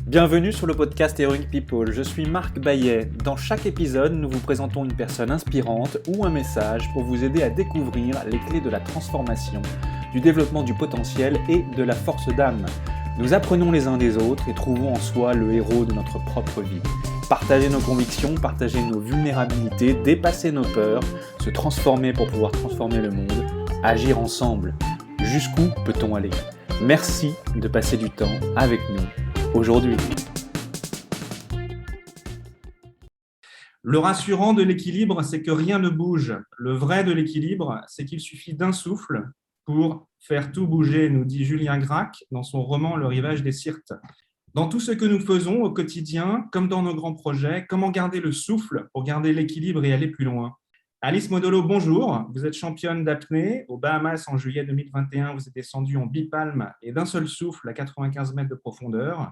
Bienvenue sur le podcast Heroic People, je suis Marc Baillet. Dans chaque épisode, nous vous présentons une personne inspirante ou un message pour vous aider à découvrir les clés de la transformation, du développement du potentiel et de la force d'âme. Nous apprenons les uns des autres et trouvons en soi le héros de notre propre vie. Partager nos convictions, partager nos vulnérabilités, dépasser nos peurs, se transformer pour pouvoir transformer le monde, agir ensemble. Jusqu'où peut-on aller ? Merci de passer du temps avec nous aujourd'hui. Le rassurant de l'équilibre, c'est que rien ne bouge. Le vrai de l'équilibre, c'est qu'il suffit d'un souffle pour faire tout bouger, nous dit Julien Gracq dans son roman Le rivage des Syrtes. Dans tout ce que nous faisons au quotidien, comme dans nos grands projets, comment garder le souffle pour garder l'équilibre et aller plus loin ? Alice Modolo, bonjour. Vous êtes championne d'apnée. Aux Bahamas, en juillet 2021, vous êtes descendue en bipalme et d'un seul souffle à 95 mètres de profondeur.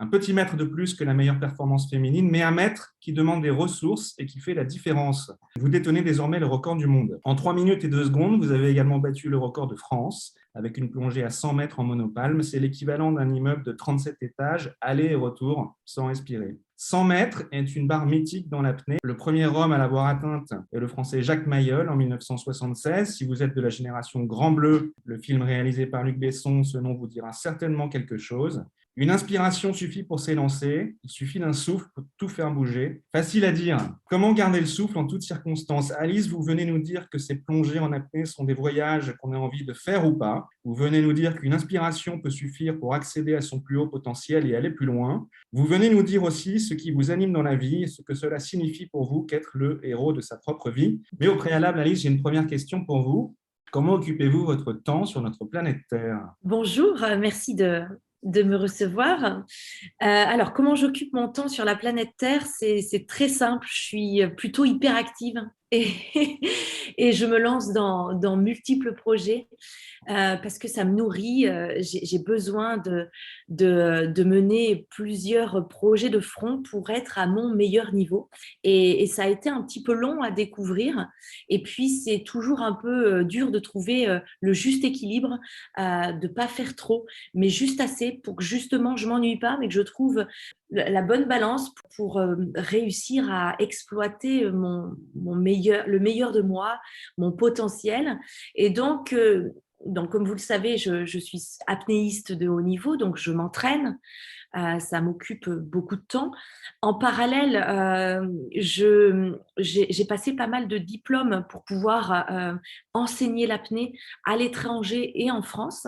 Un petit mètre de plus que la meilleure performance féminine, mais un mètre qui demande des ressources et qui fait la différence. Vous détenez désormais le record du monde. En 3 minutes et 2 secondes, vous avez également battu le record de France avec une plongée à 100 mètres en monopalme. C'est l'équivalent d'un immeuble de 37 étages, aller et retour, sans respirer. 100 mètres est une barre mythique dans l'apnée. Le premier homme à l'avoir atteinte est le Français Jacques Mayol en 1976. Si vous êtes de la génération Grand Bleu, le film réalisé par Luc Besson, ce nom vous dira certainement quelque chose. Une inspiration suffit pour s'élancer, il suffit d'un souffle pour tout faire bouger. Facile à dire. Comment garder le souffle en toutes circonstances ? Alice, vous venez nous dire que ces plongées en apnée sont des voyages qu'on a envie de faire ou pas. Vous venez nous dire qu'une inspiration peut suffire pour accéder à son plus haut potentiel et aller plus loin. Vous venez nous dire aussi ce qui vous anime dans la vie et ce que cela signifie pour vous qu'être le héros de sa propre vie. Mais au préalable, Alice, j'ai une première question pour vous. Comment occupez-vous votre temps sur notre planète Terre ? Bonjour, merci de me recevoir. Alors, comment j'occupe mon temps sur la planète Terre ? C'est très simple, je suis plutôt hyperactive et, et je me lance dans multiples projets parce que ça me nourrit. J'ai besoin de mener plusieurs projets de front pour être à mon meilleur niveau. Et ça a été un petit peu long à découvrir. Et puis, c'est toujours un peu dur de trouver le juste équilibre, de ne pas faire trop, mais juste assez pour que justement je ne m'ennuie pas, mais que je trouve la bonne balance pour réussir à exploiter le meilleur de moi, mon potentiel. Et donc, comme vous le savez, je suis apnéiste de haut niveau, donc je m'entraîne. Ça m'occupe beaucoup de temps. En parallèle, j'ai passé pas mal de diplômes pour pouvoir enseigner l'apnée à l'étranger et en France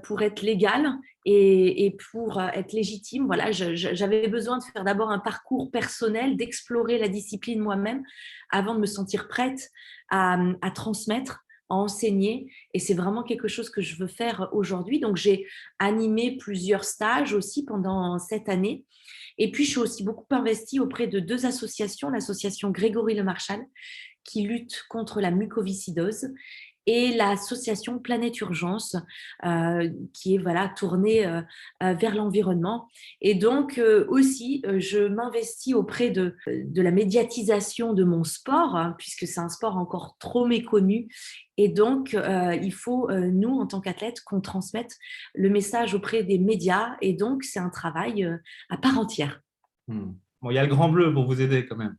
pour être légale et pour être légitime. Voilà, j'avais besoin de faire d'abord un parcours personnel, d'explorer la discipline moi-même avant de me sentir prête à transmettre, à enseigner, et c'est vraiment quelque chose que je veux faire aujourd'hui. Donc, j'ai animé plusieurs stages aussi pendant cette année. Et puis, je suis aussi beaucoup investie auprès de 2 associations, l'association Grégory Le Marchal, qui lutte contre la mucoviscidose, et l'association Planète Urgence, qui est tournée vers l'environnement. Et donc, aussi, je m'investis auprès de la médiatisation de mon sport, hein, puisque c'est un sport encore trop méconnu. Et donc, il faut, nous, en tant qu'athlètes, qu'on transmette le message auprès des médias. Et donc, c'est un travail à part entière. Bon, il y a le Grand Bleu pour vous aider quand même.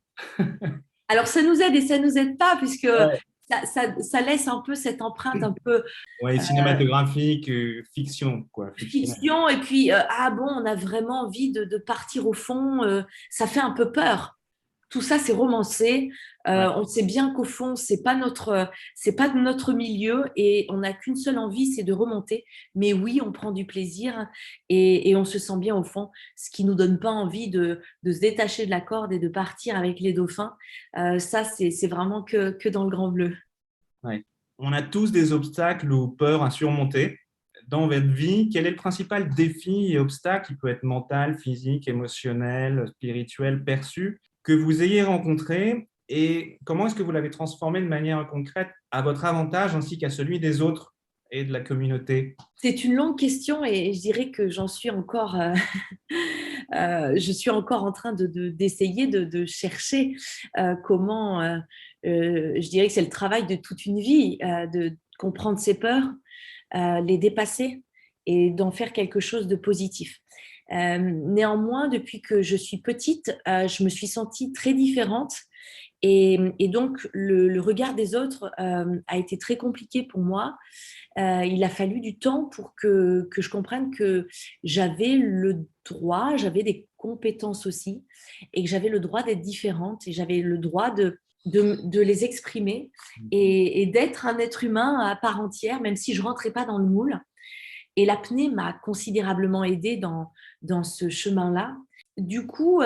Alors, ça nous aide et ça ne nous aide pas, puisque ouais. ça laisse un peu cette empreinte un peu… cinématographique, fiction, quoi. Fiction, et puis, on a vraiment envie de partir au fond, ça fait un peu peur. Tout ça, c'est romancé. On sait bien qu'au fond, c'est pas de notre milieu et on n'a qu'une seule envie, c'est de remonter. Mais oui, on prend du plaisir et on se sent bien au fond, ce qui nous donne pas envie de se détacher de la corde et de partir avec les dauphins. Ça, c'est vraiment que dans le Grand Bleu. Ouais. On a tous des obstacles ou peurs à surmonter. Dans votre vie, quel est le principal défi et obstacle, qui peut être mental, physique, émotionnel, spirituel, perçu, que vous ayez rencontré, et comment est-ce que vous l'avez transformé de manière concrète à votre avantage ainsi qu'à celui des autres et de la communauté ? C'est une longue question et je dirais que j'en suis encore, je suis encore en train d'essayer de chercher comment, je dirais que c'est le travail de toute une vie, de comprendre ses peurs, les dépasser et d'en faire quelque chose de positif. Néanmoins, depuis que je suis petite, je me suis sentie très différente. Et donc, le regard des autres a été très compliqué pour moi. Il a fallu du temps pour que je comprenne que j'avais le droit, j'avais des compétences aussi, et que j'avais le droit d'être différente, et j'avais le droit de les exprimer et d'être un être humain à part entière, même si je ne rentrais pas dans le moule. Et l'apnée m'a considérablement aidée dans ce chemin-là. Du coup,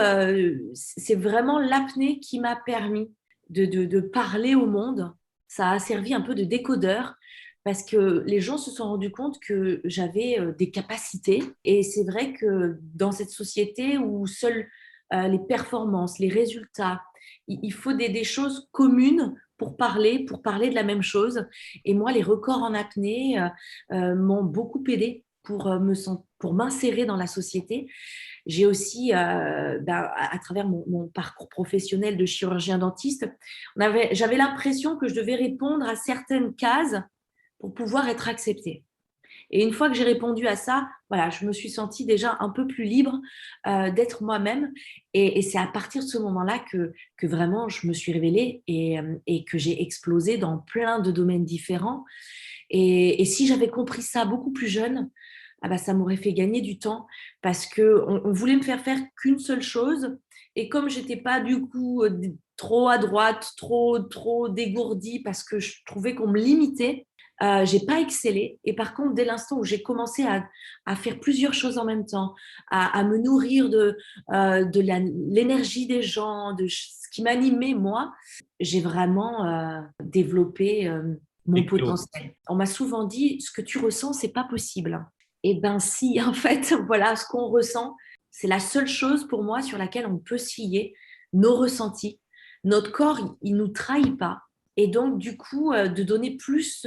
c'est vraiment l'apnée qui m'a permis de parler au monde. Ça a servi un peu de décodeur parce que les gens se sont rendus compte que j'avais des capacités. Et c'est vrai que dans cette société où seules les performances, les résultats, il faut des choses communes pour parler de la même chose. Et moi, les records en apnée m'ont beaucoup aidée pour m'insérer dans la société. J'ai aussi, à travers mon parcours professionnel de chirurgien dentiste, j'avais l'impression que je devais répondre à certaines cases pour pouvoir être acceptée. Et une fois que j'ai répondu à ça, voilà, je me suis sentie déjà un peu plus libre d'être moi-même. Et c'est à partir de ce moment-là que vraiment je me suis révélée et que j'ai explosé dans plein de domaines différents. Et si j'avais compris ça beaucoup plus jeune, ah bah, ça m'aurait fait gagner du temps parce qu'on voulait me faire qu'une seule chose. Et comme j'étais pas du coup trop à droite, trop dégourdie parce que je trouvais qu'on me limitait, j'ai pas excellé. Et par contre, dès l'instant où j'ai commencé à faire plusieurs choses en même temps, à me nourrir de l'énergie des gens, de ce qui m'animait moi, j'ai vraiment développé mon potentiel. On m'a souvent dit, ce que tu ressens, c'est pas possible. Et ben si, en fait, voilà, ce qu'on ressent, c'est la seule chose pour moi sur laquelle on peut se fier, nos ressentis. Notre corps, il nous trahit pas. Et donc, du coup, de donner plus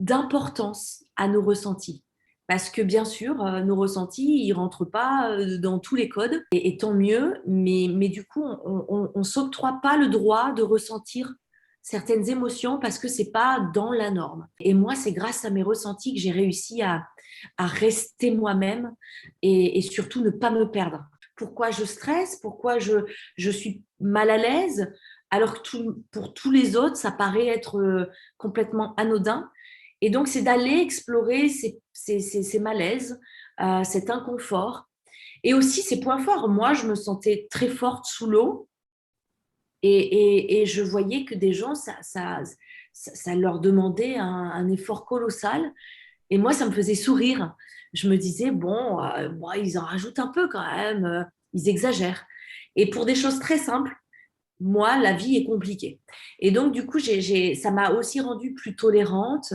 d'importance à nos ressentis. Parce que bien sûr, nos ressentis, ils ne rentrent pas dans tous les codes, et tant mieux, mais du coup, on ne s'octroie pas le droit de ressentir certaines émotions parce que ce n'est pas dans la norme. Et moi, c'est grâce à mes ressentis que j'ai réussi à rester moi-même et surtout ne pas me perdre. Pourquoi je stresse? Pourquoi je suis mal à l'aise? Alors que pour tous les autres, ça paraît être complètement anodin. Et donc, c'est d'aller explorer ces malaises, cet inconfort et aussi ces points forts. Moi, je me sentais très forte sous l'eau et je voyais que des gens, ça leur demandait un effort colossal. Et moi, ça me faisait sourire. Je me disais, bon, ils en rajoutent un peu quand même, ils exagèrent. Et pour des choses très simples, moi, la vie est compliquée. Et donc, du coup, ça m'a aussi rendue plus tolérante.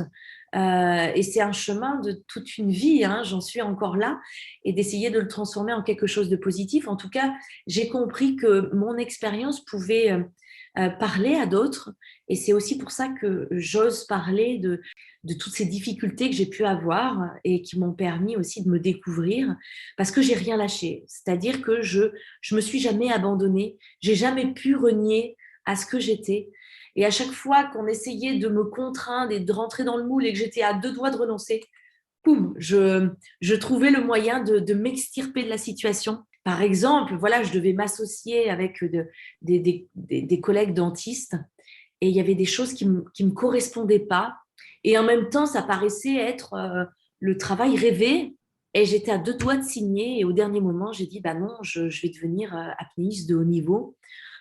Et c'est un chemin de toute une vie, hein, j'en suis encore là, et d'essayer de le transformer en quelque chose de positif. En tout cas, j'ai compris que mon expérience pouvait parler à d'autres. Et c'est aussi pour ça que j'ose parler de toutes ces difficultés que j'ai pu avoir et qui m'ont permis aussi de me découvrir parce que j'ai rien lâché. C'est-à-dire que je me suis jamais abandonnée. J'ai jamais pu renier à ce que j'étais. Et à chaque fois qu'on essayait de me contraindre et de rentrer dans le moule et que j'étais à deux doigts de renoncer, poum, je trouvais le moyen de m'extirper de la situation. Par exemple, voilà, je devais m'associer avec des collègues dentistes et il y avait des choses qui me correspondaient pas. Et en même temps, ça paraissait être le travail rêvé. Et j'étais à deux doigts de signer. Et au dernier moment, j'ai dit, bah non, je vais devenir apnéiste de haut niveau.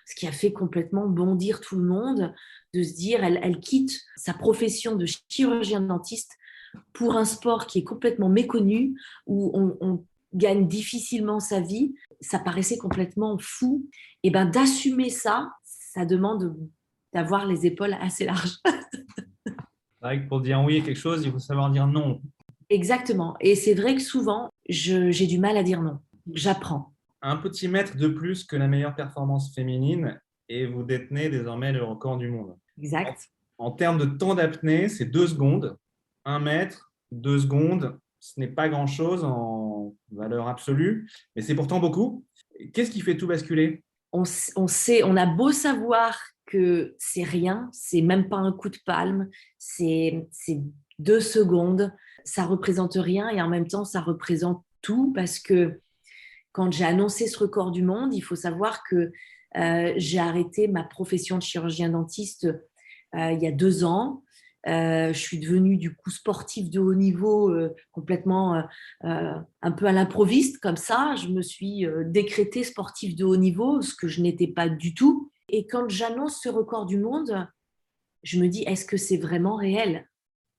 Ce qui a fait complètement bondir tout le monde, de se dire, elle quitte sa profession de chirurgien dentiste pour un sport qui est complètement méconnu, où on gagne difficilement sa vie. Ça paraissait complètement fou. Et ben d'assumer ça, ça demande d'avoir les épaules assez larges. C'est vrai que pour dire oui à quelque chose, il faut savoir dire non. Exactement. Et c'est vrai que souvent, j'ai du mal à dire non. J'apprends. Un petit mètre de plus que la meilleure performance féminine et vous détenez désormais le record du monde. Exact. En termes de temps d'apnée, c'est 2 secondes. 1 mètre, 2 secondes, ce n'est pas grand-chose en valeur absolue, mais c'est pourtant beaucoup. Qu'est-ce qui fait tout basculer? On sait, on a beau savoir que c'est rien, c'est même pas un coup de palme, c'est 2 secondes, ça représente rien et en même temps ça représente tout parce que Quand j'ai annoncé ce record du monde, il faut savoir que j'ai arrêté ma profession de chirurgien dentiste il y a 2 ans. Je suis devenue du coup sportive de haut niveau complètement un peu à l'improviste comme ça. Je me suis décrétée sportive de haut niveau, ce que je n'étais pas du tout. Et quand j'annonce ce record du monde, je me dis, est-ce que c'est vraiment réel?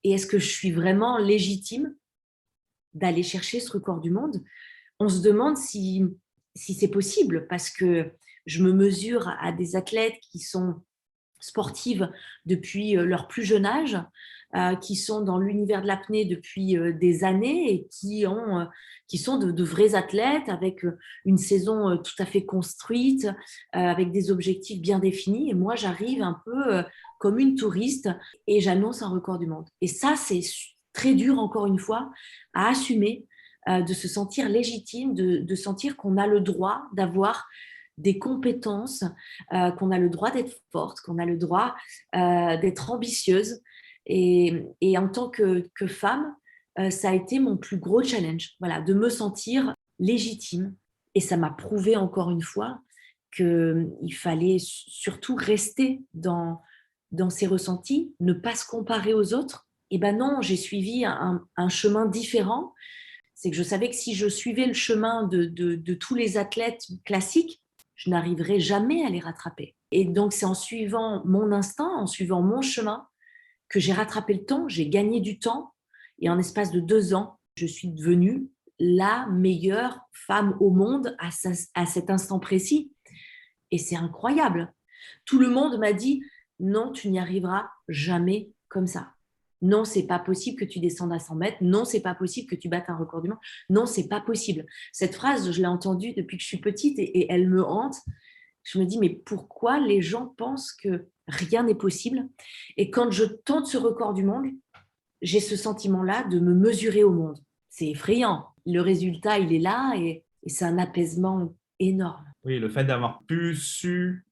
Et est-ce que je suis vraiment légitime d'aller chercher ce record du monde? On se demande si c'est possible, parce que je me mesure à des athlètes qui sont sportives depuis leur plus jeune âge, qui sont dans l'univers de l'apnée depuis des années et qui sont de vrais athlètes avec une saison tout à fait construite, avec des objectifs bien définis. Et moi, j'arrive un peu comme une touriste et j'annonce un record du monde. Et ça, c'est très dur, encore une fois, à assumer, de se sentir légitime, de sentir qu'on a le droit d'avoir des compétences, qu'on a le droit d'être forte, qu'on a le droit d'être ambitieuse. Et en tant que femme, ça a été mon plus gros challenge, voilà, de me sentir légitime. Et ça m'a prouvé encore une fois qu'il fallait surtout rester dans ses ressentis, ne pas se comparer aux autres. Et ben non, j'ai suivi un chemin différent. C'est que je savais que si je suivais le chemin de tous les athlètes classiques, je n'arriverais jamais à les rattraper. Et donc, c'est en suivant mon instinct, en suivant mon chemin, que j'ai rattrapé le temps, j'ai gagné du temps. Et en espace de 2 ans, je suis devenue la meilleure femme au monde à cet instant précis. Et c'est incroyable. Tout le monde m'a dit, non, tu n'y arriveras jamais comme ça. Non, c'est pas possible que tu descendes à 100 mètres. Non, c'est pas possible que tu battes un record du monde. Non, c'est pas possible. Cette phrase, je l'ai entendue depuis que je suis petite et elle me hante. Je me dis, mais pourquoi les gens pensent que rien n'est possible? Et quand je tente ce record du monde, j'ai ce sentiment-là de me mesurer au monde. C'est effrayant. Le résultat, il est là et c'est un apaisement énorme. Oui, le fait d'avoir su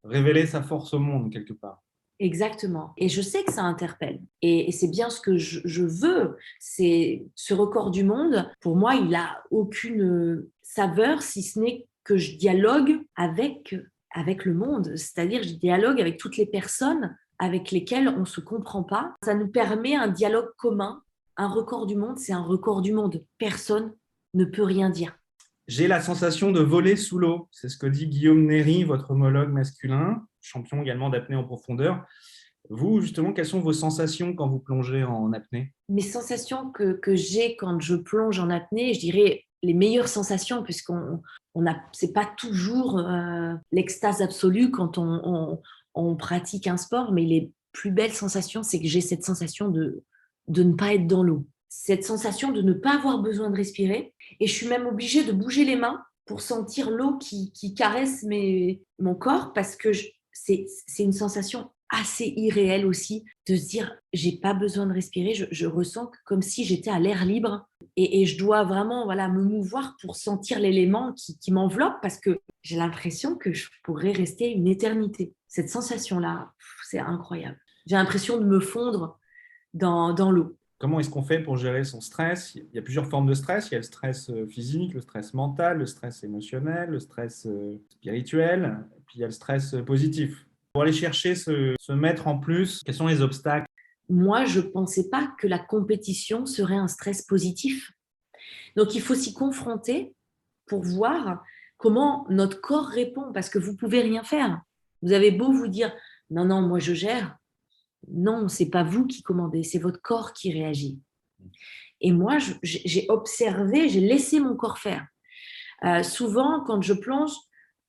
révéler sa force au monde quelque part. Exactement. Et je sais que ça interpelle. Et c'est bien ce que je veux. C'est ce record du monde. Pour moi, il n'a aucune saveur, si ce n'est que je dialogue avec le monde. C'est-à-dire, je dialogue avec toutes les personnes avec lesquelles on ne se comprend pas. Ça nous permet un dialogue commun. Un record du monde, c'est un record du monde. Personne ne peut rien dire. J'ai la sensation de voler sous l'eau. C'est ce que dit Guillaume Néry, votre homologue masculin, champion également d'apnée en profondeur. Vous, justement, quelles sont vos sensations quand vous plongez en apnée? Mes sensations que j'ai quand je plonge en apnée, je dirais les meilleures sensations, puisqu'on c'est pas toujours l'extase absolue quand on pratique un sport, mais les plus belles sensations, c'est que j'ai cette sensation de ne pas être dans l'eau. Cette sensation de ne pas avoir besoin de respirer. Et je suis même obligée de bouger les mains pour sentir l'eau qui caresse mon corps, parce que c'est une sensation assez irréelle aussi, de se dire j'ai pas besoin de respirer, je ressens comme si j'étais à l'air libre et je dois vraiment me mouvoir pour sentir l'élément qui m'enveloppe, parce que j'ai l'impression que je pourrais rester une éternité. Cette sensation-là, c'est incroyable. J'ai l'impression de me fondre dans l'eau. Comment est-ce qu'on fait pour gérer son stress? Il y a plusieurs formes de stress. Il y a le stress physique, le stress mental, le stress émotionnel, le stress spirituel, puis il y a le stress positif. Pour aller chercher, se mettre en plus, quels sont les obstacles? Moi, je ne pensais pas que la compétition serait un stress positif. Donc, il faut s'y confronter pour voir comment notre corps répond, parce que vous ne pouvez rien faire. Vous avez beau vous dire « non, non, moi je gère ». Non, ce n'est pas vous qui commandez, c'est votre corps qui réagit. Et moi, j'ai observé, j'ai laissé mon corps faire. Souvent, quand je plonge,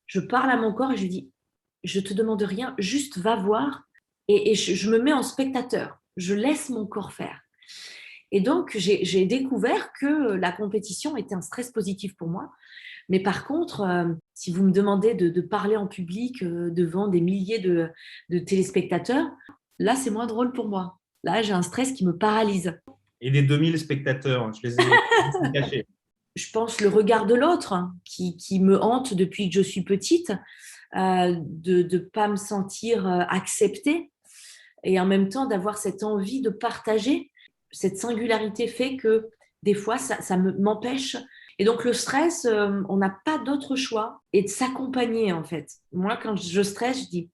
je parle à mon corps et je lui dis « je ne te demande rien, juste va voir ». Et je me mets en spectateur, je laisse mon corps faire. Et donc, j'ai découvert que la compétition était un stress positif pour moi. Mais par contre, si vous me demandez de parler en public devant des milliers de téléspectateurs, là, c'est moins drôle pour moi. Là, j'ai un stress qui me paralyse. Et des 2000 spectateurs, je les ai cachés. Je pense le regard de l'autre qui me hante depuis que je suis petite, de ne pas me sentir acceptée et en même temps d'avoir cette envie de partager. Cette singularité fait que des fois, ça m'empêche Et donc, le stress, on n'a pas d'autre choix et de s'accompagner, en fait. Moi, quand je stresse, je dis,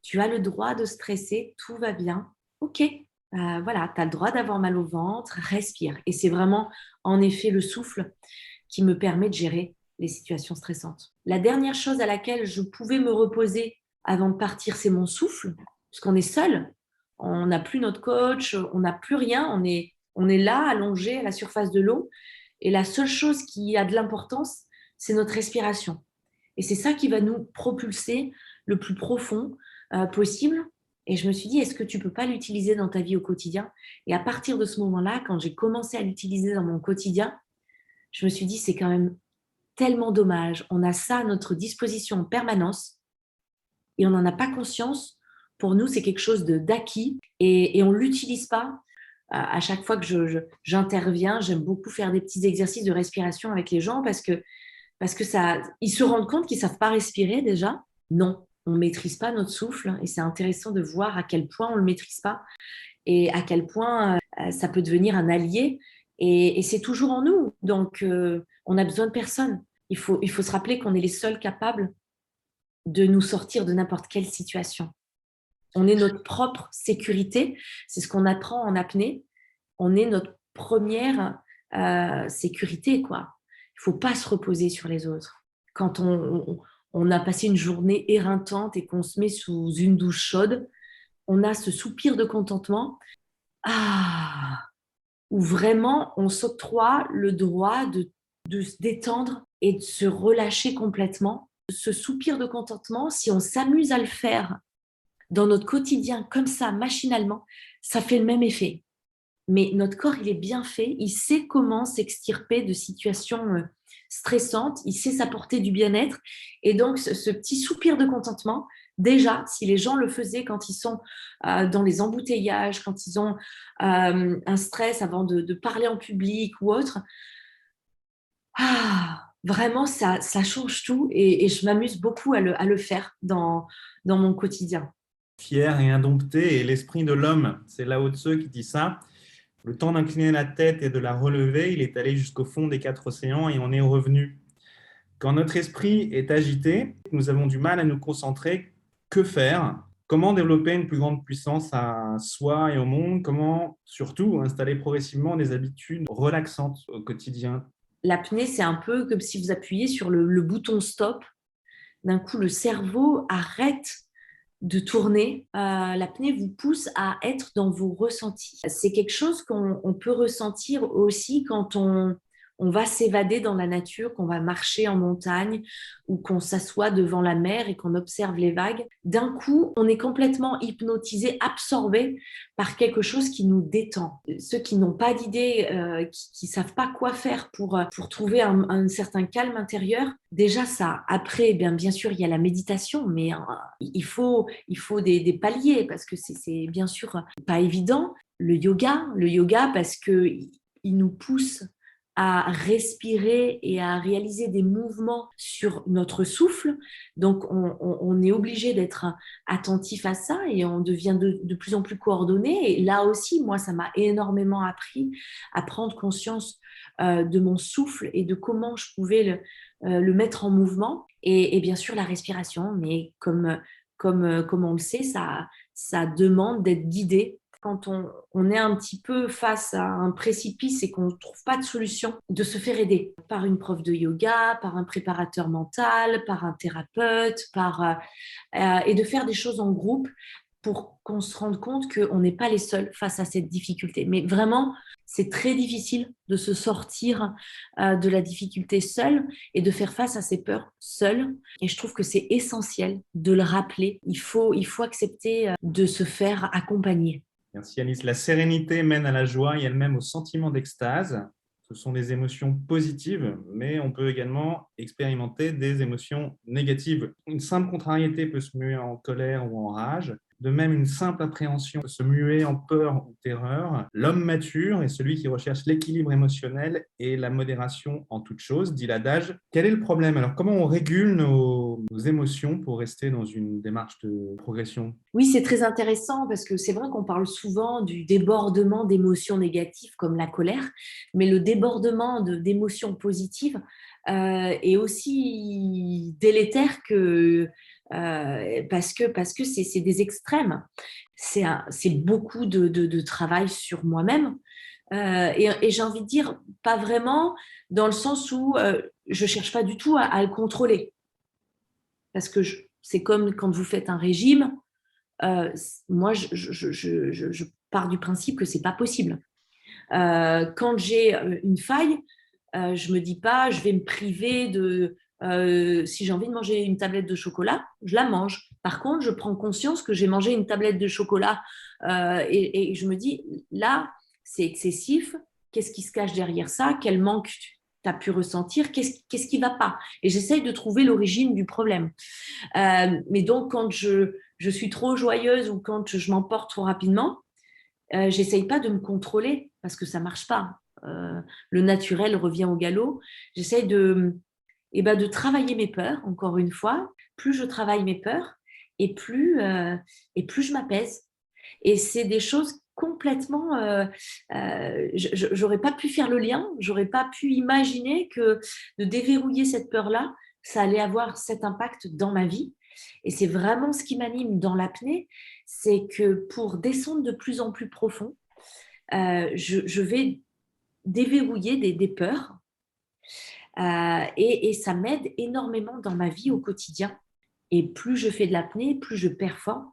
tu as le droit de stresser, tout va bien. OK, voilà, tu as le droit d'avoir mal au ventre, respire. Et c'est vraiment, en effet, le souffle qui me permet de gérer les situations stressantes. La dernière chose à laquelle je pouvais me reposer avant de partir, c'est mon souffle, parce qu'on est seul. On n'a plus notre coach, on n'a plus rien. On est là, allongé à la surface de l'eau. Et la seule chose qui a de l'importance, c'est notre respiration. Et c'est ça qui va nous propulser le plus profond possible. Et je me suis dit, est-ce que tu ne peux pas l'utiliser dans ta vie au quotidien? Et à partir de ce moment-là, quand j'ai commencé à l'utiliser dans mon quotidien, je me suis dit, c'est quand même tellement dommage. On a ça à notre disposition en permanence et on n'en a pas conscience. Pour nous, c'est quelque chose d'acquis et on ne l'utilise pas. À chaque fois que j'interviens, j'aime beaucoup faire des petits exercices de respiration avec les gens parce que ça, ils se rendent compte qu'ils ne savent pas respirer déjà. Non, on ne maîtrise pas notre souffle et c'est intéressant de voir à quel point on ne le maîtrise pas et à quel point ça peut devenir un allié. Et c'est toujours en nous. Donc, on a besoin de personne. Il faut se rappeler qu'on est les seuls capables de nous sortir de n'importe quelle situation. On est notre propre sécurité. C'est ce qu'on apprend en apnée. On est notre première sécurité, quoi. Il ne faut pas se reposer sur les autres. Quand on a passé une journée éreintante et qu'on se met sous une douche chaude, on a ce soupir de contentement. Ah, où vraiment on s'octroie le droit de se détendre et de se relâcher complètement. Ce soupir de contentement, si on s'amuse à le faire dans notre quotidien comme ça, machinalement, ça fait le même effet. Mais notre corps, il est bien fait, il sait comment s'extirper de situations stressantes, il sait s'apporter du bien-être. Et donc, ce petit soupir de contentement, déjà, si les gens le faisaient quand ils sont dans les embouteillages, quand ils ont un stress avant de parler en public ou autre, vraiment, ça change tout et je m'amuse beaucoup à le faire dans mon quotidien. Fier et indompté est l'esprit de l'homme. C'est Lao Tse qui dit ça. Le temps d'incliner la tête et de la relever, il est allé jusqu'au fond des 4 océans et on est revenu. Quand notre esprit est agité, nous avons du mal à nous concentrer. Que faire? Comment développer une plus grande puissance à soi et au monde? Comment, surtout, installer progressivement des habitudes relaxantes au quotidien? L'apnée, c'est un peu comme si vous appuyez sur le bouton stop. D'un coup, le cerveau arrête de tourner. L'apnée vous pousse à être dans vos ressentis. C'est quelque chose qu'on peut ressentir aussi quand on va s'évader dans la nature, qu'on va marcher en montagne ou qu'on s'assoit devant la mer et qu'on observe les vagues. D'un coup, on est complètement hypnotisé, absorbé par quelque chose qui nous détend. Ceux qui n'ont pas d'idée, qui savent pas quoi faire pour trouver un certain calme intérieur, déjà ça. Après, bien sûr, il y a la méditation, mais il faut des paliers parce que c'est bien sûr pas évident. Le yoga parce que il nous pousse à respirer et à réaliser des mouvements sur notre souffle. Donc, on est obligé d'être attentif à ça et on devient de plus en plus coordonné. Et là aussi, moi, ça m'a énormément appris à prendre conscience de mon souffle et de comment je pouvais le mettre en mouvement. Et bien sûr, la respiration, mais comme on le sait, ça demande d'être guidé quand on est un petit peu face à un précipice et qu'on ne trouve pas de solution, de se faire aider par une prof de yoga, par un préparateur mental, par un thérapeute, et de faire des choses en groupe pour qu'on se rende compte qu'on n'est pas les seuls face à cette difficulté. Mais vraiment, c'est très difficile de se sortir de la difficulté seul et de faire face à ses peurs seul. Et je trouve que c'est essentiel de le rappeler. Il faut accepter de se faire accompagner. Merci Alice. La sérénité mène à la joie et elle-même au sentiment d'extase. Ce sont des émotions positives, mais on peut également expérimenter des émotions négatives. Une simple contrariété peut se muer en colère ou en rage. De même, une simple appréhension peut se muer en peur ou terreur. L'homme mature est celui qui recherche l'équilibre émotionnel et la modération en toute chose, dit l'adage. Quel est le problème? Alors, comment on régule nos émotions pour rester dans une démarche de progression? Oui, c'est très intéressant parce que c'est vrai qu'on parle souvent du débordement d'émotions négatives comme la colère, mais le débordement d'émotions positives est aussi délétère que parce que c'est des extrêmes. C'est beaucoup de travail sur moi-même. Et j'ai envie de dire, pas vraiment, dans le sens où je cherche pas du tout à le contrôler. Parce que c'est comme quand vous faites un régime, moi, je pars du principe que c'est pas possible. Quand j'ai une faille, je me dis pas, je vais me priver de. Si j'ai envie de manger une tablette de chocolat, je la mange. Par contre, je prends conscience que j'ai mangé une tablette de chocolat et je me dis, là, c'est excessif. Qu'est-ce qui se cache derrière ça? Quel manque tu as pu ressentir? Qu'est-ce qui va pas? Et j'essaye de trouver l'origine du problème. Mais donc, quand je suis trop joyeuse ou quand je m'emporte trop rapidement, j'essaye pas de me contrôler parce que ça marche pas. Le naturel revient au galop. J'essaye de travailler mes peurs, encore une fois. Plus je travaille mes peurs et plus je m'apaise. Et c'est des choses complètement. J'aurais pas pu faire le lien, j'aurais pas pu imaginer que de déverrouiller cette peur-là, ça allait avoir cet impact dans ma vie. Et c'est vraiment ce qui m'anime dans l'apnée, c'est que pour descendre de plus en plus profond, je vais déverrouiller des peurs et ça m'aide énormément dans ma vie au quotidien. Et plus je fais de l'apnée, plus je performe,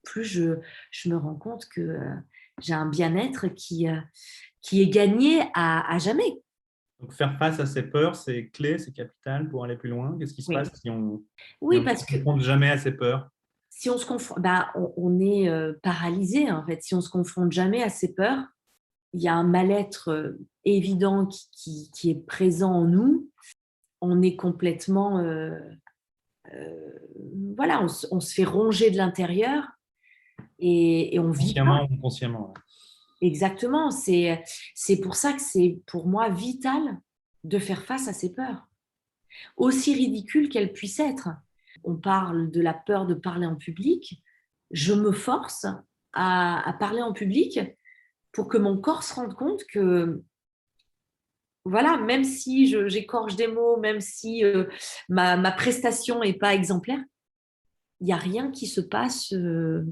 plus je me rends compte que j'ai un bien-être qui est gagné à jamais. Donc, faire face à ces peurs, c'est clé, c'est capital pour aller plus loin. Qu'est-ce qui se Oui, passe si on oui ne parce se que confronte jamais à ces peurs? si on se confronte, bah, on est paralysé en fait. Si on se confronte jamais à ces peurs, il y a un mal-être évident qui est présent en nous. On est complètement, voilà, on se fait ronger de l'intérieur et on vit pas. Consciemment ou inconsciemment. Exactement. C'est pour ça que c'est pour moi vital de faire face à ces peurs, aussi ridicules qu'elles puissent être. On parle de la peur de parler en public. Je me force à parler en public pour que mon corps se rende compte que, voilà, même si j'écorche des mots, même si ma prestation n'est pas exemplaire, il n'y a rien qui se passe de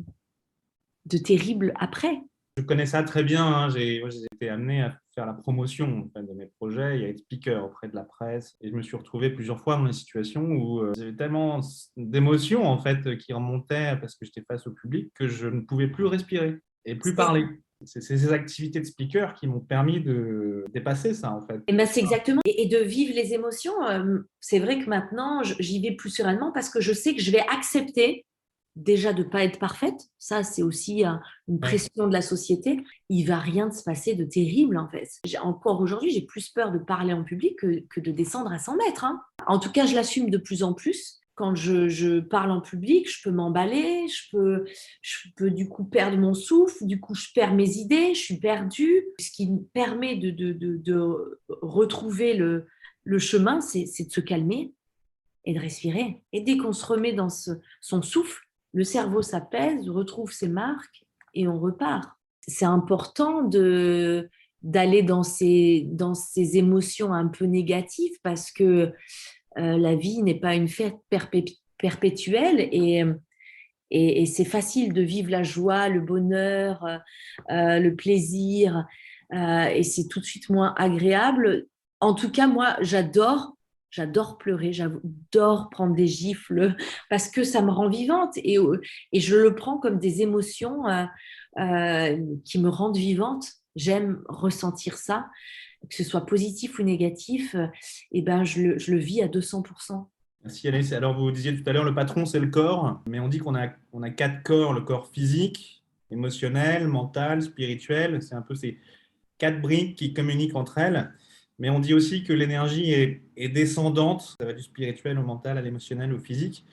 terrible après. Je connais ça très bien. Hein. J'ai été amené à faire la promotion en fait, de mes projets et à être speaker auprès de la presse. Et je me suis retrouvé plusieurs fois dans des situations où j'avais tellement d'émotions en fait, qui remontaient parce que j'étais face au public que je ne pouvais plus respirer et plus parler. C'est ces activités de speaker qui m'ont permis de dépasser ça en fait. Et ben c'est exactement. Et de vivre les émotions, c'est vrai que maintenant, j'y vais plus sereinement parce que je sais que je vais accepter déjà de ne pas être parfaite. Ça, c'est aussi une pression de la société. Il ne va rien se passer de terrible, en fait. Encore aujourd'hui, j'ai plus peur de parler en public que de descendre à 100 mètres. Hein. En tout cas, je l'assume de plus en plus. Quand je parle en public, je peux m'emballer, je peux du coup perdre mon souffle, du coup je perds mes idées, je suis perdue. Ce qui me permet de retrouver le chemin, c'est de se calmer et de respirer. Et dès qu'on se remet dans son souffle, le cerveau s'apaise, retrouve ses marques et on repart. C'est important d'aller dans ces émotions un peu négatives parce que la vie n'est pas une fête perpétuelle et c'est facile de vivre la joie, le bonheur, le plaisir et c'est tout de suite moins agréable. En tout cas, moi, j'adore pleurer, j'adore prendre des gifles parce que ça me rend vivante et je le prends comme des émotions qui me rendent vivante. J'aime ressentir ça, que ce soit positif ou négatif, et ben je le vis à 200%. Merci Alice. Alors vous disiez tout à l'heure, le patron c'est le corps, mais on dit qu'on a 4 corps, le corps physique, émotionnel, mental, spirituel. C'est un peu ces 4 briques qui communiquent entre elles. Mais on dit aussi que l'énergie est descendante, ça va du spirituel au mental, à l'émotionnel, au physique.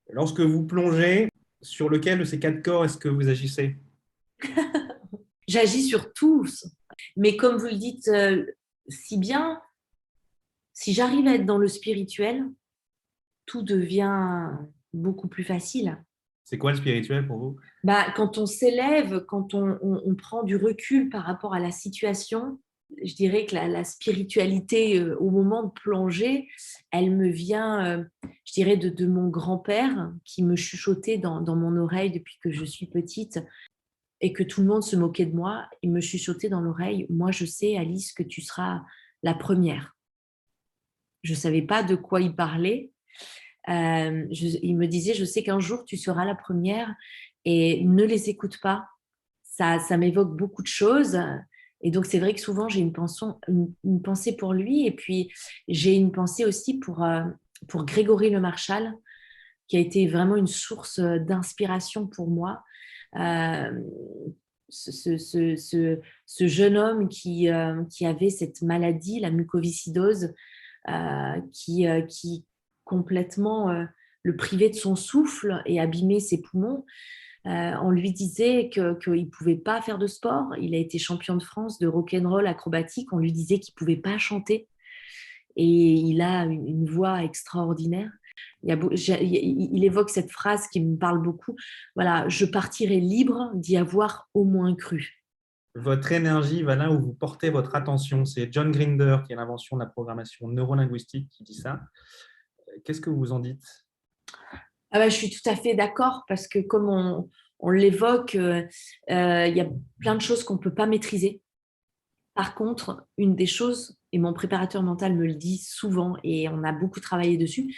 Lorsque vous plongez, sur lequel de ces 4 corps est-ce que vous agissez? J'agis sur tous. Mais comme vous le dites si bien, si j'arrive à être dans le spirituel, tout devient beaucoup plus facile. C'est quoi le spirituel pour vous? Quand on s'élève, quand on prend du recul par rapport à la situation, je dirais que la spiritualité, au moment de plonger, elle me vient, je dirais, de mon grand-père qui me chuchotait dans mon oreille depuis que je suis petite et que tout le monde se moquait de moi. Il me chuchotait dans l'oreille: «Moi, je sais, Alice, que tu seras la première». Je ne savais pas de quoi il parlait. Il me disait: «Je sais qu'un jour, tu seras la première et ne les écoute pas». Ça m'évoque beaucoup de choses et donc c'est vrai que souvent j'ai une pensée pour lui et puis j'ai une pensée aussi pour Grégory Le Marchal, qui a été vraiment une source d'inspiration pour moi. Heu, ce jeune homme qui avait cette maladie, la mucoviscidose, qui complètement le privait de son souffle et abîmait ses poumons. On lui disait qu'il ne pouvait pas faire de sport. Il a été champion de France de rock'n'roll acrobatique. On lui disait qu'il ne pouvait pas chanter. Et il a une voix extraordinaire. Il évoque cette phrase qui me parle beaucoup. Voilà, je partirai libre d'y avoir au moins cru. Votre énergie va là où vous portez votre attention. C'est John Grinder, qui est l'invention de la programmation neurolinguistique, qui dit ça. Qu'est-ce que vous en dites? Je suis tout à fait d'accord parce que comme on l'évoque, il y a plein de choses qu'on ne peut pas maîtriser. Par contre, une des choses, et mon préparateur mental me le dit souvent et on a beaucoup travaillé dessus,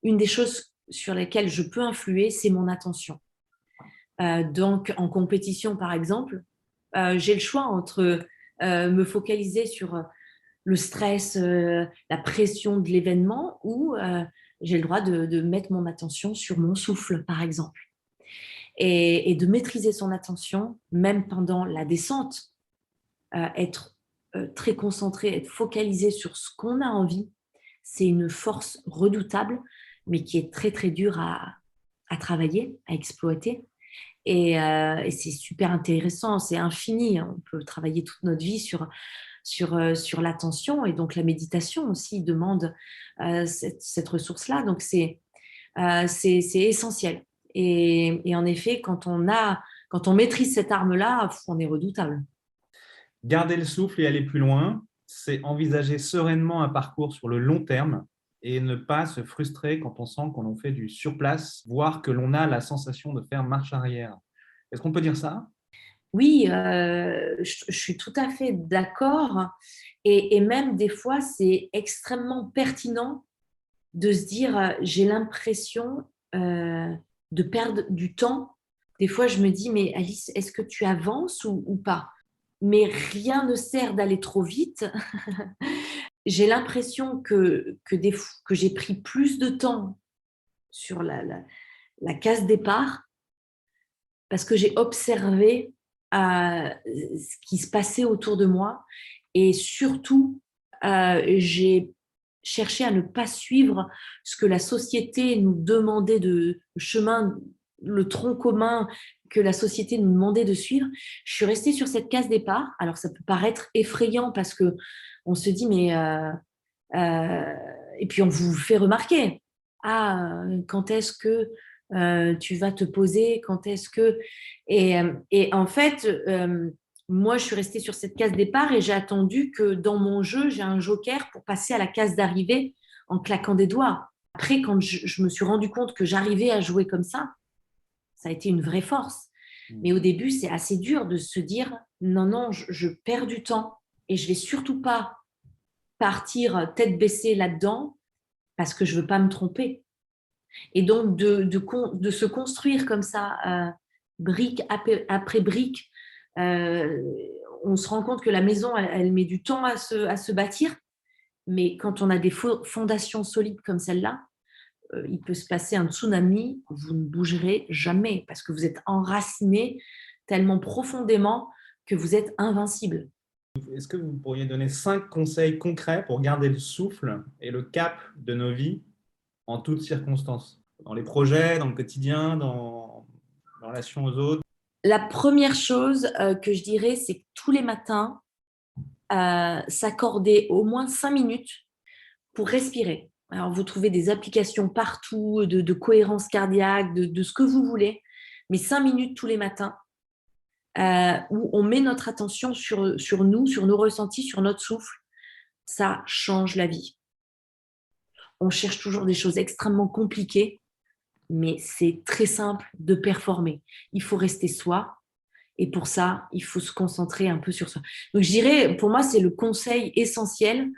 une des choses sur lesquelles je peux influer, c'est mon attention. Donc, en compétition, par exemple, j'ai le choix entre me focaliser sur le stress, la pression de l'événement ou j'ai le droit de mettre mon attention sur mon souffle, par exemple. Et de maîtriser son attention, même pendant la descente, être très concentré, être focalisé sur ce qu'on a envie, c'est une force redoutable, mais qui est très, très dure à travailler, à exploiter. Et c'est super intéressant, c'est infini. On peut travailler toute notre vie sur l'attention. Et donc, la méditation aussi demande cette ressource-là. Donc, c'est essentiel. Et en effet, quand on maîtrise cette arme-là, on est redoutable. Garder le souffle et aller plus loin, c'est envisager sereinement un parcours sur le long terme et ne pas se frustrer quand on sent qu'on fait du surplace, voire que l'on a la sensation de faire marche arrière. Est-ce qu'on peut dire ça? Oui, je suis tout à fait d'accord. Et même des fois, c'est extrêmement pertinent de se dire j'ai l'impression de perdre du temps. Des fois, je me dis, mais Alice, est-ce que tu avances ou pas? Mais rien ne sert d'aller trop vite. J'ai l'impression que j'ai pris plus de temps sur la case départ parce que j'ai observé ce qui se passait autour de moi et surtout, j'ai cherché à ne pas suivre ce que la société nous demandait le chemin, le tronc commun que la société nous demandait de suivre. Je suis restée sur cette case départ. Alors, ça peut paraître effrayant parce qu'on se dit, mais... et puis, on vous fait remarquer. Quand est-ce que tu vas te poser? Quand est-ce que... Et en fait, moi, je suis restée sur cette case départ et j'ai attendu que dans mon jeu, j'ai un joker pour passer à la case d'arrivée en claquant des doigts. Après, quand je me suis rendu compte que j'arrivais à jouer comme ça a été une vraie force. Mais au début, c'est assez dur de se dire non, non, je perds du temps et je vais surtout pas partir tête baissée là-dedans parce que je veux pas me tromper. Et donc, de se construire comme ça, brique après brique, on se rend compte que la maison, elle met du temps à se bâtir. Mais quand on a des fondations solides comme celle-là, il peut se passer un tsunami, vous ne bougerez jamais parce que vous êtes enraciné tellement profondément que vous êtes invincible. Est-ce que vous pourriez donner 5 conseils concrets pour garder le souffle et le cap de nos vies en toutes circonstances? Dans les projets, dans le quotidien, dans la relation aux autres. La première chose que je dirais, c'est que tous les matins, s'accorder au moins 5 minutes pour respirer. Alors, vous trouvez des applications partout de cohérence cardiaque, de ce que vous voulez, mais 5 minutes tous les matins où on met notre attention sur nous, sur nos ressentis, sur notre souffle, ça change la vie. On cherche toujours des choses extrêmement compliquées, mais c'est très simple de performer. Il faut rester soi et pour ça, il faut se concentrer un peu sur soi. Donc, je dirais, pour moi, c'est le conseil essentiel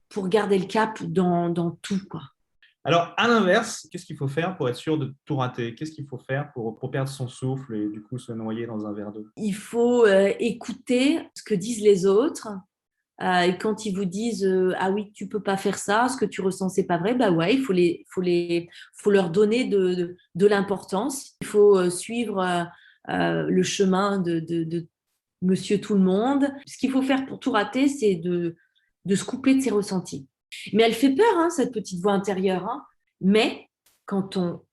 pour garder le cap dans tout, quoi. Alors, à l'inverse, qu'est-ce qu'il faut faire pour être sûr de tout rater? Qu'est-ce qu'il faut faire pour perdre son souffle et du coup se noyer dans un verre d'eau? Il faut écouter ce que disent les autres. Et quand ils vous disent ah oui, tu peux pas faire ça, ce que tu ressens, c'est pas vrai, bah ouais, faut leur donner de l'importance. Il faut suivre le chemin de Monsieur Tout le Monde. Ce qu'il faut faire pour tout rater, c'est de se couper de ses ressentis. Mais elle fait peur, hein, cette petite voix intérieure. Hein. Mais quand on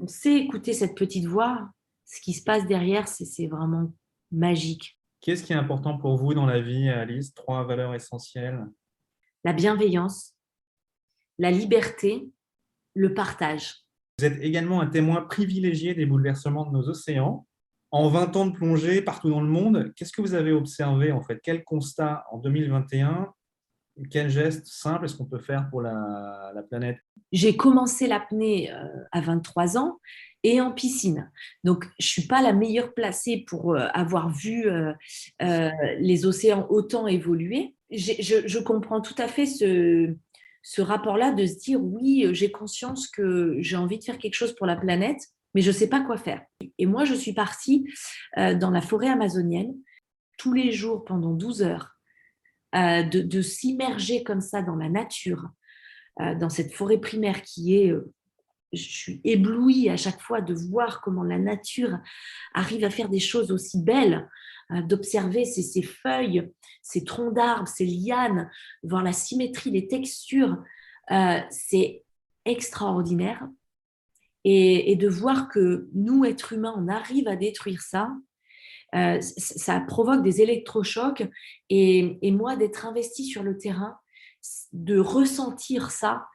sait écouter cette petite voix, ce qui se passe derrière, c'est vraiment magique. Qu'est-ce qui est important pour vous dans la vie, Alice? 3 valeurs essentielles. La bienveillance, la liberté, le partage. Vous êtes également un témoin privilégié des bouleversements de nos océans. En 20 ans de plongée partout dans le monde, qu'est-ce que vous avez observé en fait? Quel constat en 2021? Quel geste simple est-ce qu'on peut faire pour la planète? J'ai commencé l'apnée à 23 ans et en piscine. Donc, je ne suis pas la meilleure placée pour avoir vu les océans autant évoluer. Je comprends tout à fait ce rapport-là de se dire oui, j'ai conscience que j'ai envie de faire quelque chose pour la planète, mais je ne sais pas quoi faire. Et moi, je suis partie dans la forêt amazonienne tous les jours pendant 12 heures, de s'immerger comme ça dans la nature, dans cette forêt primaire qui est, je suis éblouie à chaque fois de voir comment la nature arrive à faire des choses aussi belles, d'observer ces feuilles, ces troncs d'arbres, ces lianes, voir la symétrie, les textures, c'est extraordinaire. Et de voir que nous, êtres humains, on arrive à détruire ça, ça provoque des électrochocs. Et moi, d'être investie sur le terrain, de ressentir ça,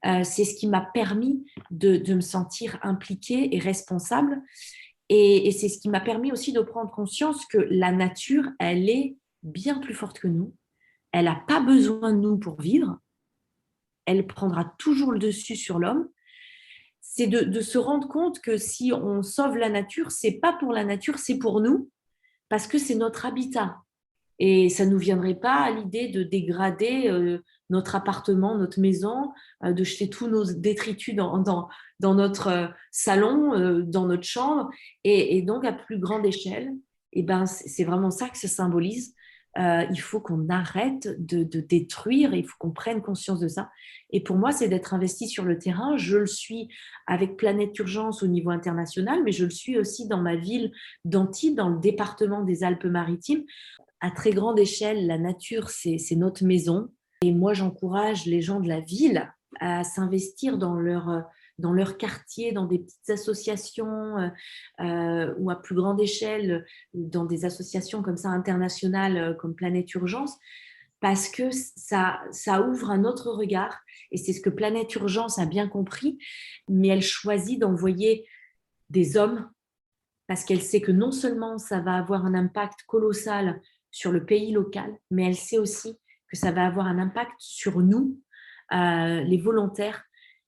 c'est ce qui m'a permis de me sentir impliquée et responsable. Et c'est ce qui m'a permis aussi de prendre conscience que la nature, elle est bien plus forte que nous. Elle n'a pas besoin de nous pour vivre. Elle prendra toujours le dessus sur l'homme. C'est de se rendre compte que si on sauve la nature, c'est pas pour la nature, c'est pour nous, parce que c'est notre habitat. Et ça ne nous viendrait pas à l'idée de dégrader notre appartement, notre maison, de jeter tous nos détritus dans notre salon, dans notre chambre. Et donc, à plus grande échelle, eh ben, c'est vraiment ça que ça symbolise. Il faut qu'on arrête de détruire, il faut qu'on prenne conscience de ça. Et pour moi, c'est d'être investi sur le terrain. Je le suis avec Planète Urgence au niveau international, mais je le suis aussi dans ma ville d'Antibes, dans le département des Alpes-Maritimes. À très grande échelle, la nature, c'est notre maison. Et moi, j'encourage les gens de la ville à s'investir dans leur quartier, dans des petites associations ou à plus grande échelle, dans des associations comme ça internationales comme Planète Urgence, parce que ça ouvre un autre regard. Et c'est ce que Planète Urgence a bien compris, mais elle choisit d'envoyer des hommes parce qu'elle sait que non seulement ça va avoir un impact colossal sur le pays local, mais elle sait aussi que ça va avoir un impact sur nous, les volontaires,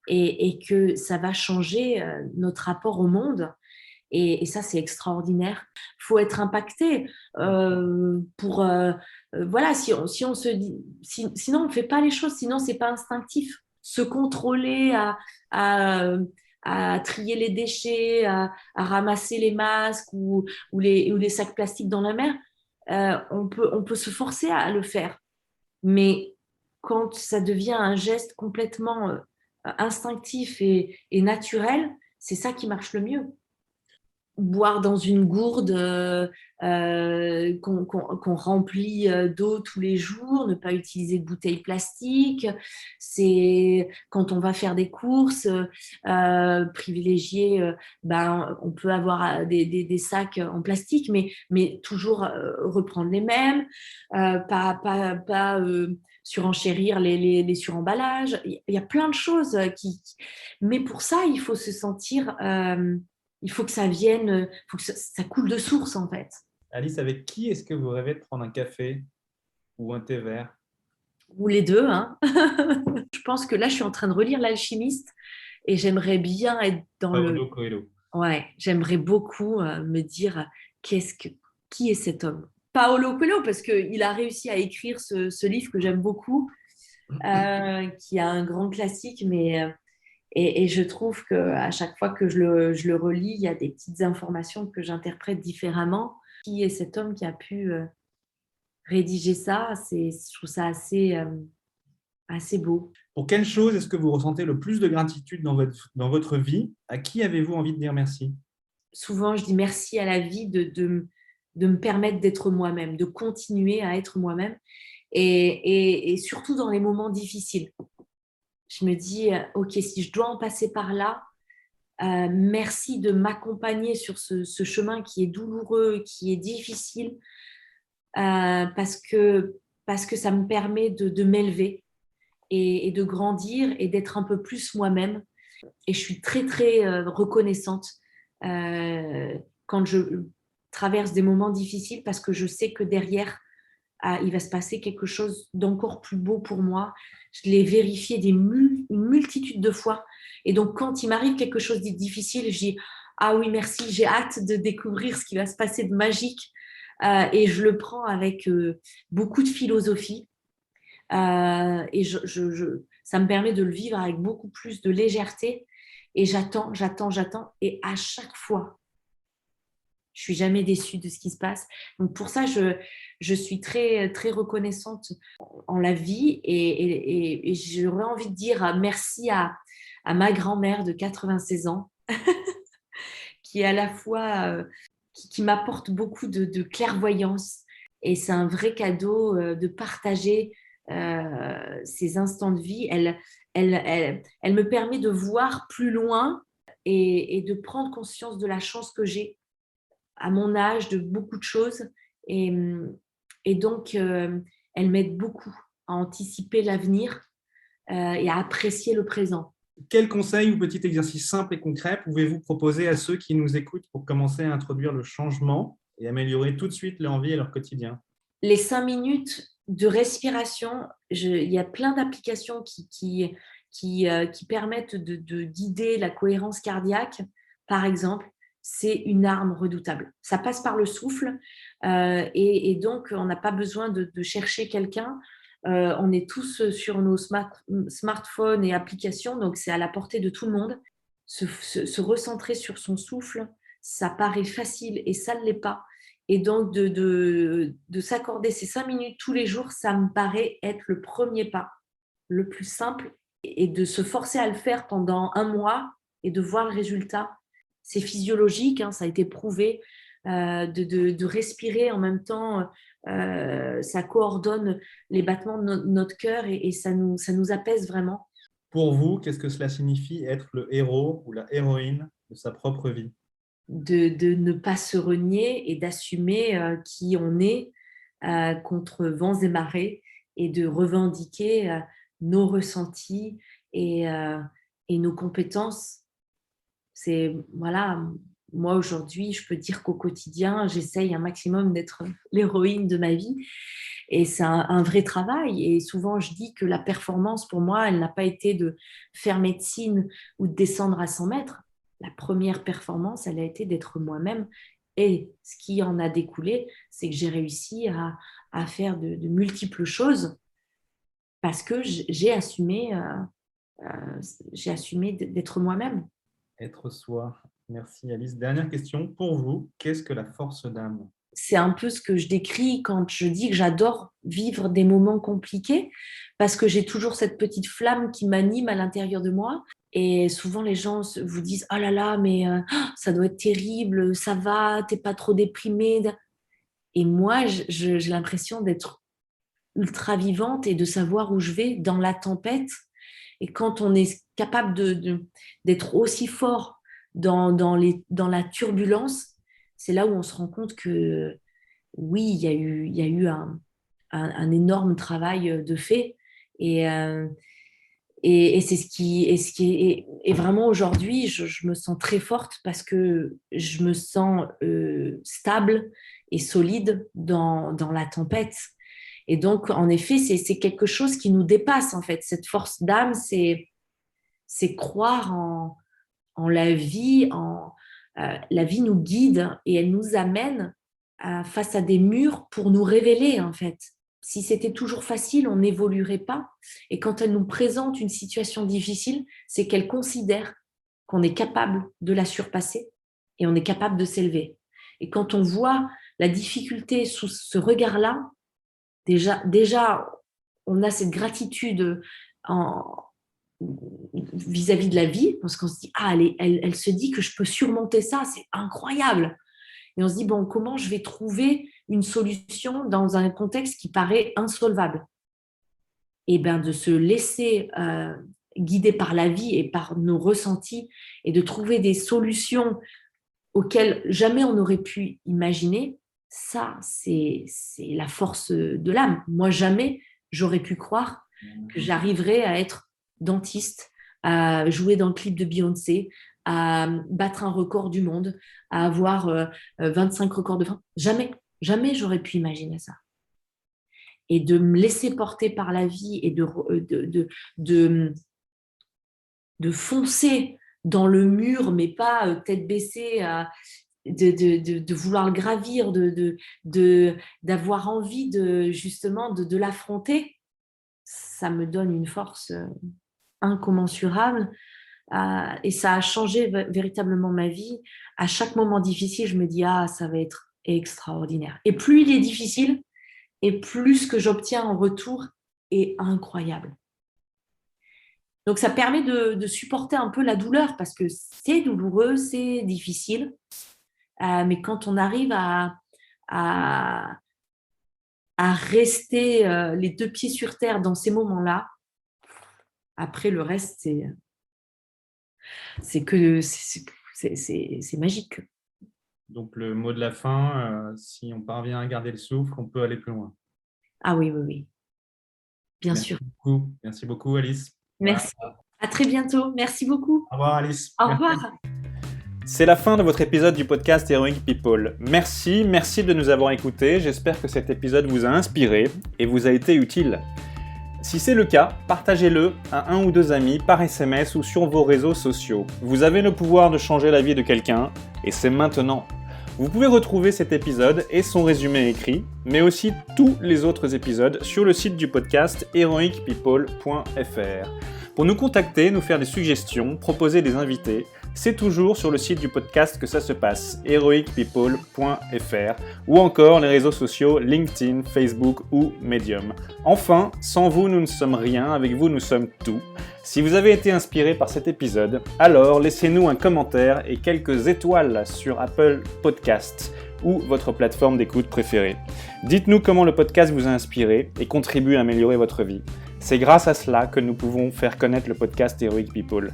et que ça va changer notre rapport au monde. Et ça, c'est extraordinaire. Il faut être impacté voilà, si on se dit, sinon on ne fait pas les choses, sinon ce n'est pas instinctif. Se contrôler à trier les déchets, à ramasser les masques ou les sacs plastiques dans la mer, on peut se forcer à le faire. Mais quand ça devient un geste complètement instinctif et naturel, c'est ça qui marche le mieux. boire dans une gourde qu'on remplit d'eau tous les jours, ne pas utiliser de bouteilles plastiques. C'est quand on va faire des courses, privilégier, on peut avoir des sacs en plastique, mais toujours reprendre les mêmes, pas surenchérir les suremballages. Il y a plein de choses mais pour ça, il faut se sentir... il faut que ça vienne, il faut que ça coule de source en fait. Alice, avec qui est-ce que vous rêvez de prendre un café ou un thé vert? Ou les deux, hein. Je pense que là, je suis en train de relire L'Alchimiste et j'aimerais bien être dans Paulo Coelho. Ouais, j'aimerais beaucoup me dire qui est cet homme? Paolo Coelho, parce qu'il a réussi à écrire ce livre que j'aime beaucoup, qui est un grand classique, et je trouve qu'à chaque fois que je le relis, il y a des petites informations que j'interprète différemment. Qui est cet homme qui a pu rédiger ça? Je trouve ça assez beau. Pour quelle chose est-ce que vous ressentez le plus de gratitude dans votre vie? À qui avez-vous envie de dire merci? Souvent, je dis merci à la vie de me permettre d'être moi-même, de continuer à être moi-même, et surtout dans les moments difficiles. Je me dis, OK, si je dois en passer par là, merci de m'accompagner sur ce chemin qui est douloureux, qui est difficile, parce que ça me permet de m'élever et de grandir et d'être un peu plus moi-même. Et je suis très, très reconnaissante quand je traverse des moments difficiles parce que je sais que derrière, il va se passer quelque chose d'encore plus beau pour moi. Je l'ai vérifié une multitude de fois. Et donc, quand il m'arrive quelque chose de difficile, je dis « Ah oui, merci, j'ai hâte de découvrir ce qui va se passer de magique. » Et je le prends avec beaucoup de philosophie. Et ça me permet de le vivre avec beaucoup plus de légèreté. Et j'attends. Et à chaque fois, je suis jamais déçue de ce qui se passe. Donc pour ça, je suis très, très reconnaissante en la vie et j'aurais envie de dire merci à ma grand-mère de 96 ans qui est à la fois, qui m'apporte beaucoup de clairvoyance et c'est un vrai cadeau de partager ces instants de vie. Elle me permet de voir plus loin et de prendre conscience de la chance que j'ai à mon âge de beaucoup de choses. Et donc, elle m'aide beaucoup à anticiper l'avenir et à apprécier le présent. Quel conseil ou petit exercice simple et concret pouvez-vous proposer à ceux qui nous écoutent pour commencer à introduire le changement et améliorer tout de suite leur vie et leur quotidien? Les 5 minutes de respiration, il y a plein d'applications qui permettent de guider la cohérence cardiaque, par exemple. C'est une arme redoutable. Ça passe par le souffle et donc on n'a pas besoin de chercher quelqu'un. On est tous sur nos smartphones et applications, donc c'est à la portée de tout le monde. Se recentrer sur son souffle, ça paraît facile et ça ne l'est pas. Et donc de s'accorder ces 5 minutes tous les jours, ça me paraît être le premier pas, le plus simple, et de se forcer à le faire pendant 1 mois et de voir le résultat. C'est physiologique, hein, ça a été prouvé, de respirer en même temps, ça coordonne les battements de notre cœur et ça nous apaise vraiment. Pour vous, qu'est-ce que cela signifie être le héros ou la héroïne de sa propre vie? De ne pas se renier et d'assumer qui on est contre vents et marées et de revendiquer nos ressentis et nos compétences. Voilà, moi aujourd'hui, je peux dire qu'au quotidien, j'essaye un maximum d'être l'héroïne de ma vie et c'est un vrai travail. Et souvent, je dis que la performance, pour moi, elle n'a pas été de faire médecine ou de descendre à 100 mètres. La première performance, elle a été d'être moi-même. Et ce qui en a découlé, c'est que j'ai réussi à faire de multiples choses parce que j'ai assumé d'être moi-même. Être soi. Merci Alice. Dernière question. Pour vous, qu'est-ce que la force d'âme? C'est un peu ce que je décris quand je dis que j'adore vivre des moments compliqués parce que j'ai toujours cette petite flamme qui m'anime à l'intérieur de moi. Et souvent, les gens vous disent « Oh là là, mais ça doit être terrible, ça va, t'es pas trop déprimée. » Et moi, j'ai l'impression d'être ultra vivante et de savoir où je vais dans la tempête. Et quand on est capable d'être aussi fort dans la turbulence, c'est là où on se rend compte que oui, il y a eu un énorme travail de fait. Et c'est ce qui est. Et vraiment aujourd'hui, je me sens très forte parce que je me sens stable et solide dans la tempête. Et donc, en effet, c'est quelque chose qui nous dépasse, en fait. Cette force d'âme, c'est croire en la vie. La vie nous guide et elle nous amène face à des murs pour nous révéler, en fait. Si c'était toujours facile, on n'évoluerait pas. Et quand elle nous présente une situation difficile, c'est qu'elle considère qu'on est capable de la surpasser et on est capable de s'élever. Et quand on voit la difficulté sous ce regard-là, déjà on a cette gratitude vis-à-vis de la vie, parce qu'on se dit, elle se dit que je peux surmonter ça, c'est incroyable. Et on se dit, bon, comment je vais trouver une solution dans un contexte qui paraît insolvable? Et bien, de se laisser guider par la vie et par nos ressentis et de trouver des solutions auxquelles jamais on n'aurait pu imaginer, ça, c'est la force de l'âme. Moi, jamais j'aurais pu croire que j'arriverais à être dentiste, à jouer dans le clip de Beyoncé, à battre un record du monde, à avoir 25 records de France. Jamais j'aurais pu imaginer ça. Et de me laisser porter par la vie et de foncer dans le mur, mais pas tête baissée, de vouloir le gravir, d'avoir envie justement de l'affronter, ça me donne une force incommensurable. Et ça a changé véritablement ma vie. À chaque moment difficile, je me dis, ça va être extraordinaire. Et plus il est difficile, et plus ce que j'obtiens en retour est incroyable. Donc, ça permet de supporter un peu la douleur parce que c'est douloureux, c'est difficile. Mais quand on arrive à rester les deux pieds sur terre dans ces moments-là, après le reste, c'est magique. Donc, le mot de la fin, si on parvient à garder le souffle, on peut aller plus loin. Ah oui. Bien sûr. Merci beaucoup, Alice. Merci. Voilà. À très bientôt. Merci beaucoup. Au revoir, Alice. Au revoir. C'est la fin de votre épisode du podcast Heroic People. Merci de nous avoir écoutés. J'espère que cet épisode vous a inspiré et vous a été utile. Si c'est le cas, partagez-le à 1 ou 2 amis par SMS ou sur vos réseaux sociaux. Vous avez le pouvoir de changer la vie de quelqu'un et c'est maintenant. Vous pouvez retrouver cet épisode et son résumé écrit, mais aussi tous les autres épisodes sur le site du podcast heroicpeople.fr. Pour nous contacter, nous faire des suggestions, proposer des invités, c'est toujours sur le site du podcast que ça se passe, heroicpeople.fr, ou encore les réseaux sociaux LinkedIn, Facebook ou Medium. Enfin, sans vous, nous ne sommes rien, avec vous, nous sommes tout. Si vous avez été inspiré par cet épisode, alors laissez-nous un commentaire et quelques étoiles sur Apple Podcasts ou votre plateforme d'écoute préférée. Dites-nous comment le podcast vous a inspiré et contribue à améliorer votre vie. C'est grâce à cela que nous pouvons faire connaître le podcast Heroic People.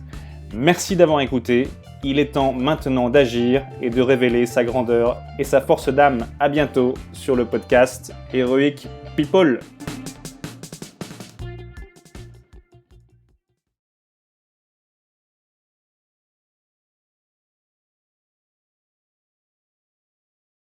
Merci d'avoir écouté, il est temps maintenant d'agir et de révéler sa grandeur et sa force d'âme. À bientôt sur le podcast Heroic People.